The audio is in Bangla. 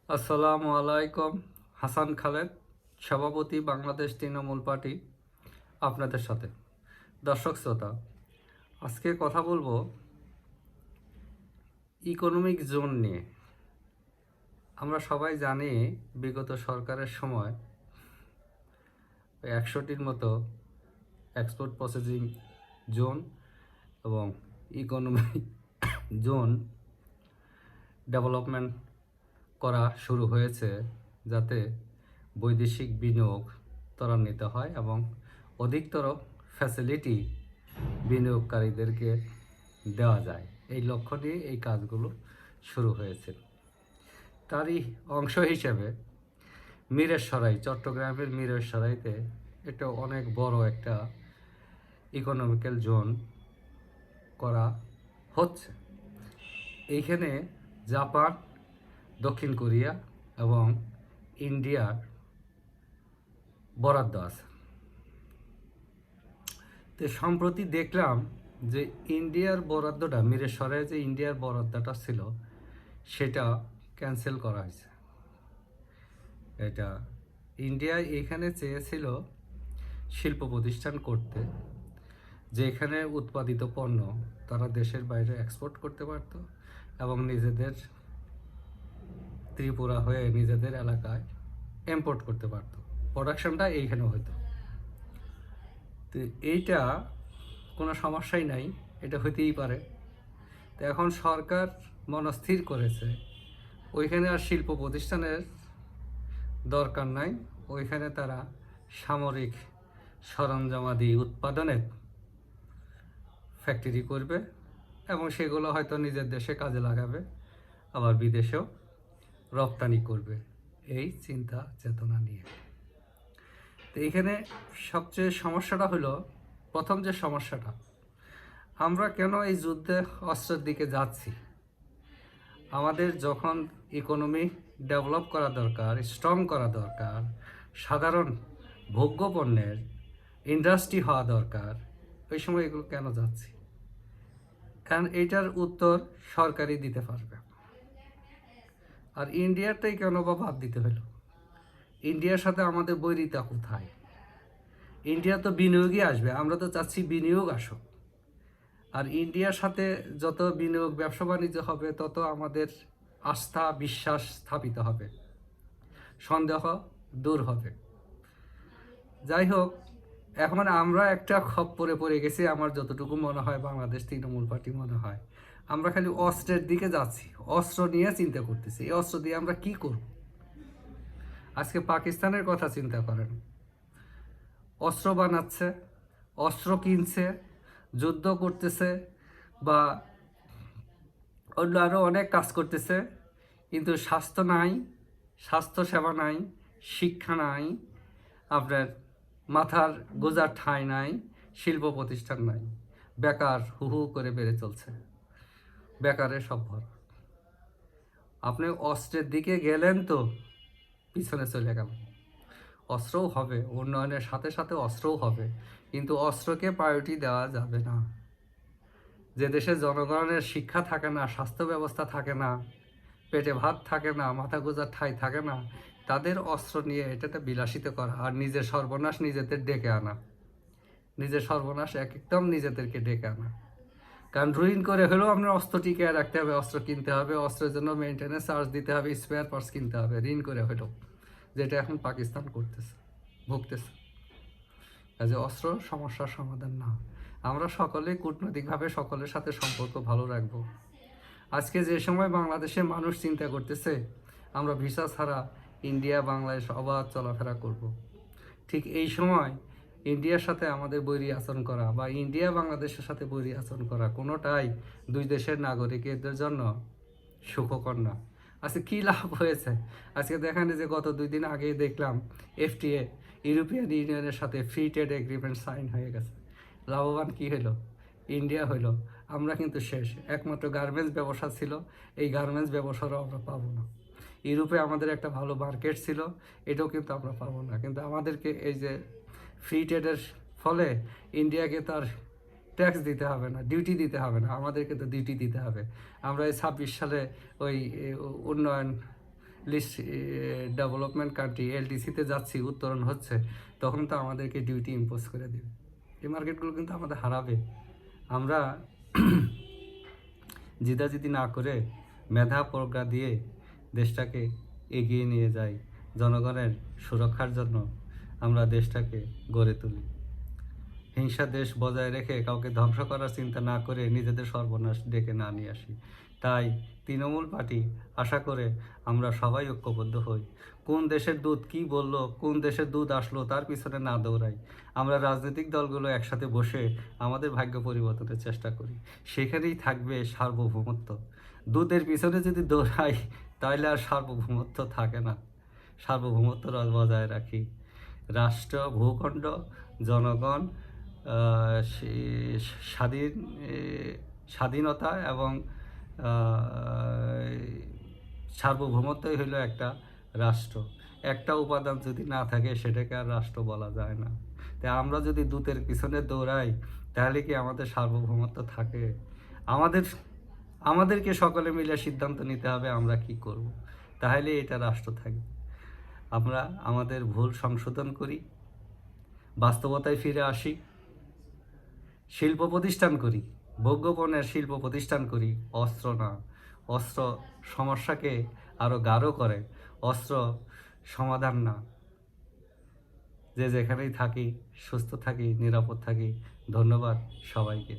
আসসালামু আলাইকুম। হাসান খালেদ, সভাপতি, বাংলাদেশ তৃণমূল পার্টি, আপনাদের সাথে। দর্শক শ্রোতা, আজকে কথা বলবো ইকোনমিক জোন নিয়ে। আমরা সবাই জানি বিগত সরকারের সময় 100টির মতো এক্সপোর্ট প্রসেসিং জোন এবং ইকোনমিক জোন ডেভেলপমেন্ট করা শুরু হয়েছে, যাতে বৈদেশিক বিনিয়োগ ত্বরান্বিত হয় এবং অধিকতর ফ্যাসিলিটি বিনিয়োগকারীদেরকে দেওয়া যায়। এই লক্ষ্য নিয়ে এই কাজগুলো শুরু হয়েছে। তারই অংশ হিসেবে মিরেরসরাই, চট্টগ্রামের মিরেরসরাইতে এটা অনেক বড় একটা ইকোনমিক্যাল জোন করা হচ্ছে। এইখানে জাপান, দক্ষিণ কোরিয়া এবং ইন্ডিয়ার বরাদ্দ আছে। তো সম্প্রতি দেখলাম যে ইন্ডিয়ার বরাদ্দটা, মিরেরসরাই যে ইন্ডিয়ার বরাদ্দটা ছিল সেটা ক্যান্সেল করা হয়েছে। এটা ইন্ডিয়া এখানে চেয়েছিল শিল্প প্রতিষ্ঠান করতে, যেখানে উৎপাদিত পণ্য তারা দেশের বাইরে এক্সপোর্ট করতে পারত এবং নিজেদের ত্রিপুরা হয়ে নিজেদের এলাকায় ইম্পোর্ট করতে পারত। প্রোডাকশনটা এইখানে হতো। তো এইটা কোনো সমস্যাই নাই, এটা হইতেই পারে। তো এখন সরকার মনস্থির করেছে ওইখানে আর শিল্প প্রতিষ্ঠানের দরকার নাই, ওইখানে তারা সামরিক সরঞ্জামাদি উৎপাদনের ফ্যাক্টরি করবে এবং সেগুলো হয়তো নিজের দেশে কাজে লাগাবে, আবার বিদেশেও রপ্তানি করবে, এই চিন্তা চেতনা নিয়ে। তো এইখানে সবচেয়ে সমস্যাটা হলো, প্রথম যে সমস্যাটা, আমরা কেন এই যুদ্ধে অস্ত্রের দিকে যাচ্ছি? আমাদের যখন ইকোনমি ডেভেলপ করা দরকার, স্ট্রং করা দরকার, সাধারণ ভোগ্যপণ্যের ইন্ডাস্ট্রি হওয়া দরকার, ওই সময় এগুলো কেন যাচ্ছি? কারণ এইটার উত্তর সরকারই দিতে পারবে। আর ইন্ডিয়াটাই কেন বা বাদ দিতে হলো? ইন্ডিয়ার সাথে আমাদের বৈরিতা কোথায়? ইন্ডিয়া তো বিনিয়োগই আসবে, আমরা তো চাচ্ছি বিনিয়োগ আসুক। আর ইন্ডিয়ার সাথে যত বিনিয়োগ, ব্যবসা বাণিজ্য হবে, তত আমাদের আস্থা বিশ্বাস স্থাপিত হবে, সন্দেহ দূর হবে। যাই হোক, এখন আমরা একটা খপ্পরে পড়ে গেছি। আমার যতটুকু মনে হয়, বাংলাদেশ তৃণমূল পার্টি মনে হয় আমরা খালি অস্ত্রের দিকে যাচ্ছি, অস্ত্র নিয়ে চিন্তা করতেছি। এই অস্ত্র দিয়ে আমরা কি করব? আজকে পাকিস্তানের কথা চিন্তা করেন, অস্ত্র বানাচ্ছে, অস্ত্র কিনছে, যুদ্ধ করতেছে বা অন্য আরও অনেক কাজ করতেছে, কিন্তু স্বাস্থ্য নাই, স্বাস্থ্য সেবা নাই, শিক্ষা নাই, আপনার মাথার গোজার ঠাঁই নাই, শিল্প প্রতিষ্ঠান নাই, বেকার হু হু করে বেড়ে চলছে, বেকারের সব ভর। আপনি অস্ত্রের দিকে গেলেন তো পিছনে চলে গেল। অস্ত্রও হবে, উন্নয়নের সাথে সাথে অস্ত্রও হবে, কিন্তু অস্ত্রকে প্রায়োরিটি দেওয়া যাবে না। যে দেশে জনগণের শিক্ষা থাকে না, স্বাস্থ্য ব্যবস্থা থাকে না, পেটে ভাত থাকে না, মাথা গোজার ঠাঁই থাকে না, তাদের অস্ত্র নিয়ে এটাতে বিলাসিত করা আর নিজের সর্বনাশ নিজেদের ডেকে আনা, নিজের সর্বনাশ একদম নিজেদেরকে ডেকে আনা। কারণ রুইন করে হলেও আপনার অস্ত্র টিকে রাখতে হবে, অস্ত্র কিনতে হবে, অস্ত্রের জন্য মেনটেন্যান্স চার্জ দিতে হবে, স্পেয়ার পার্টস কিনতে হবে, ঋণ করে হলেও, যেটা এখন পাকিস্তান করতেছে, ভুগতেছে। কাজে অস্ত্র সমস্যার সমাধান না। আমরা সকলে কূটনৈতিকভাবে সকলের সাথে সম্পর্ক ভালো রাখবো। আজকে যে সময় বাংলাদেশে মানুষ চিন্তা করতেছে আমরা ভিসা ছাড়া ইন্ডিয়া বাংলাদেশ অবাধ চলাফেরা করব, ঠিক এই সময় ইন্ডিয়ার সাথে আমাদের বৈরী আচরণ করা বা ইন্ডিয়া বাংলাদেশের সাথে বৈরী আচরণ করা কোনোটাই দুই দেশের নাগরিকদের জন্য সুখকর না। আজকে কী লাভ হয়েছে? আজকে দেখেন যে গত 2 দিন আগেই দেখলাম এফটিএ, ইউরোপিয়ান ইউনিয়নের সাথে ফ্রি ট্রেড এগ্রিমেন্ট সাইন হয়ে গেছে। লাভবান কী হলো? ইন্ডিয়া হইল। আমরা কিন্তু শেষ। একমাত্র গার্মেন্টস ব্যবসা ছিল, এই গার্মেন্টস ব্যবসারও আমরা পাবো না। ইউরোপে আমাদের একটা ভালো মার্কেট ছিল, এটাও কিন্তু আমরা পাবো না। কিন্তু আমাদেরকে এই যে ফ্রি ট্রেডের ফলে ইন্ডিয়াকে তার ট্যাক্স দিতে হবে না, ডিউটি দিতে হবে না, আমাদেরকে তো ডিউটি দিতে হবে। আমরা এই 26 সালে ওই উন্নয়ন লিস্ট ডেভেলপমেন্ট কান্ট্রি এলডিসিতে যাচ্ছি, উত্তরণ হচ্ছে, তখন তো আমাদেরকে ডিউটি ইম্পোজ করে দেবে। এই মার্কেটগুলো কিন্তু আমাদের হারাবে। আমরা জিদাজিদি না করে মেধা প্রজ্ঞা দিয়ে দেশটাকে এগিয়ে নিয়ে যাই, জনগণের সুরক্ষার জন্য আমরা দেশটাকে গড়ে তুলি। হিংসা দেশ বজায় রেখে কাউকে ধ্বংস করার চিন্তা না করে নিজেদের সর্বনাশ ডেকে না নিয়ে আসি। তাই তৃণমূল পার্টি আশা করে আমরা সবাই ঐক্যবদ্ধ হই। কোন দেশের দূত কী বলল, কোন দেশের দূত আসলো তার পিছনে না দৌড়াই। আমরা রাজনৈতিক দলগুলো একসাথে বসে আমাদের ভাগ্য পরিবর্তনের চেষ্টা করি। সেখানেই থাকবে সার্বভৌমত্ব। দূতের পিছনে যদি দৌড়াই তাহলে আর সার্বভৌমত্ব থাকে না। সার্বভৌমত্ব বজায় রাখি। রাষ্ট্র, ভূখণ্ড, জনগণ, স্বাধীন স্বাধীনতা এবং সার্বভৌমত্বই হলো একটা রাষ্ট্র। একটা উপাদান যদি না থাকে সেটাকে আর রাষ্ট্র বলা যায় না। তাই আমরা যদি দূতের পিছনে দৌড়াই তাহলে কি আমাদের সার্বভৌমত্ব থাকে? আমাদেরকে সকলে মিলে সিদ্ধান্ত নিতে হবে আমরা কি করব, তাহলে এটা রাষ্ট্র থাকবে। আমরা আমাদের ভুল সংশোধন করি, বাস্তবতায় ফিরে আসি, শিল্প প্রতিষ্ঠান করি, ভোগ্যপণ্যের শিল্প প্রতিষ্ঠান করি, অস্ত্র না। অস্ত্র সমস্যাকে আরও গাঢ় করে, অস্ত্র সমাধান না। যে যেখানেই থাকি সুস্থ থাকি, নিরাপদ থাকি। ধন্যবাদ সবাইকে।